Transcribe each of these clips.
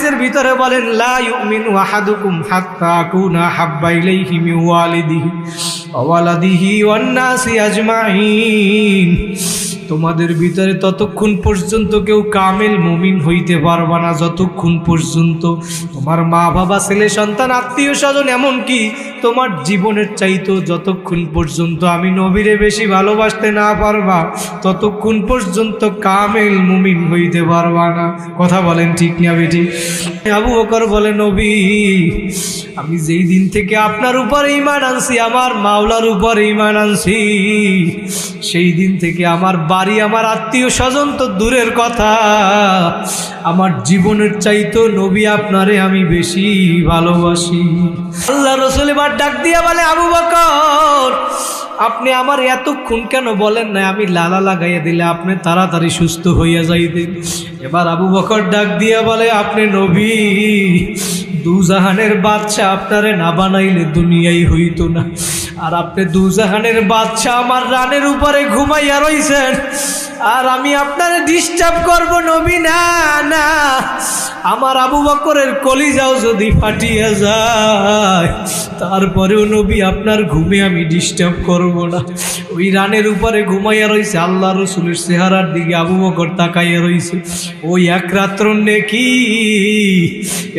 হাদিসের ভিতরে বলেন, লা ইউমিনু আহাদুকুম হাত্তা আকুনা হাব্বা ইলাইহি মিন ওয়ালিদিহি ওয়া ওয়ালাদিহি ওয়ান নাসি আজমাইন। তোমাদের ভিতরে ততক্ষণ পর্যন্ত কেউ কামেল মুমিন হইতে পারবা না যতক্ষণ পর্যন্ত তোমার মা বাবা, ছেলে সন্তান, আত্মীয় স্বজন, এমনকি তোমার জীবনের চাইতেও যতক্ষণ পর্যন্ত আমি নবীরে বেশি ভালোবাসতে না পারবা ততক্ষণ পর্যন্ত কামেল মুমিন হইতে পারবা না। কথা বলেন ঠিক না বেটি? আবু বকর বলে, নবী আমি যেই দিন থেকে আপনার উপরে ঈমান আনছি, আমার মাওলার উপরে ঈমান আনছি, সেই দিন থেকে আমার বাড়ি, আমার আত্মীয় স্বজন তো দূরের কথা, আমার জীবনের চাইতো নবী আপনারে আমি বেশি ভালোবাসি। আল্লাহ রাসূল এবার ডাক দিয়া বলে, আবু বকর আপনি আমার এতক্ষণ কেন বলেন না আমি লালা লাগাইয়া দিলে আপনি তাড়াতাড়ি সুস্থ হইয়া যাইতেন। এবার আবু বকর ডাক দিয়া বলে, আপনি নবী, দুজাহানের বাদশাহ আপনারে না বানাইলে দুনিয়াই হইতো না। আর আপনি দুজাহানের বাদশাহ আমার রানের উপরে ঘুমাইয়া রইছেন, আর আমি আপনারে ডিস্টার্ব করব নবী? না না, আমার আবু বকরের কলিজাও যদি ফাটিয়া যায় তারপরেও নবী আপনার ঘুমে আমি ডিস্টার্ব করব না। ওই রানের উপরে ঘুমাইয়া রইছে, আল্লাহ রসুলের চেহারার দিকে আবু বকর তাকাইয়া রইছে, ওই এক রাত্র নেকি।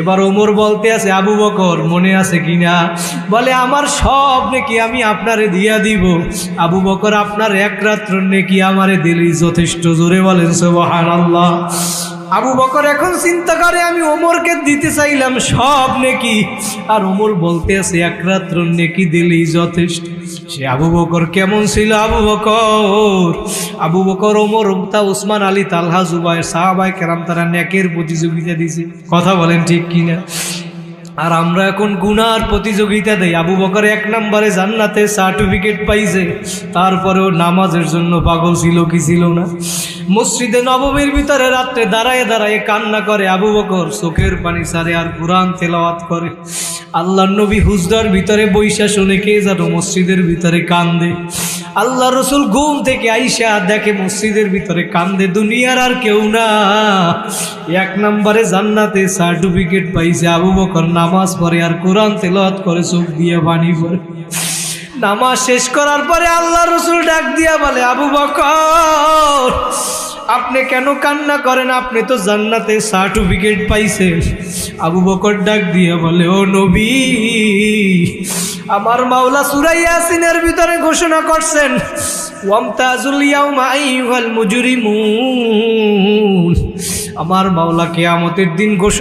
এবার ওমর বলতে আছে, আবু বকর মনে আছে কিনা? বলে, আমার সব নেকি আমি আপনারে দিয়া দিব। আবু বকর আপনার এক রাত্র নেকি আমারে দিলেই যথেষ্ট। জোরে বলেন সুবহানাল্লাহ। আবু বকর এখন চিন্তা করে, আমি ওমরকে দিতে চাইলাম সব নেকি, আর ওমর বলতে আছে এক রাত্র নেকি দিলেই যথেষ্ট। সে আবু বকর কেমন ছিল? আবু বকর ওমর, উসমান, আলী, তালহা, জুবাইর, সাহাবায়ে কেরাম তারা নেকের প্রতিযোগিতা দিছে। কথা বলেন ঠিক কিনা? আর আমরা এখন গুনার প্রতিযোগিতা দেই। আবু বকর এক নম্বরে জান্নাতে সার্টিফিকেট পাইছে, তারপরেও নামাজের জন্য পাগল ছিল কি ছিল না? মসজিদে নববীর ভিতরে রাত্রে দাঁড়ায় দাঁড়ায় কান্না করে আবু বকর, চোখের পানি ছাড়ে আর কুরআন তেলাওয়াত করে। আল্লাহর নবী হুজরার ভিতরে বৈশা শুনে কে যেন মসজিদের ভিতরে কান্দে। আল্লাহ রসুল ঘুম থেকে আইসা দেখে মসজিদের ভিতরে কান্দে দুনিয়ার আর কেউ না, এক নম্বরে জান্নাতে সার্টিফিকেট পাইছে আবু বকর। নামাজ পড়ে আর কোরআন তেলাওয়াত করে, চোখ দিয়ে পানি পড়ে। নামাজ শেষ করার পরে আল্লাহ রসুল ডাক দিয়া বলে, আবু বকর আপনি কেন কান্না করেন? আপনি তো জান্নাতে সার্টিফিকেট পাইছেন। আবু বকর ডাক দিয়া বলে, ও নবী, আমার মাওলা সূরা ইয়াসিনের ভিতরে ঘোষণা করছেন, ওয়ামতাজুল ইয়াউমা আইয়ুহাল মুজরিমুন। আমার মাওলা কিয়ামতের দিন ঘোষণা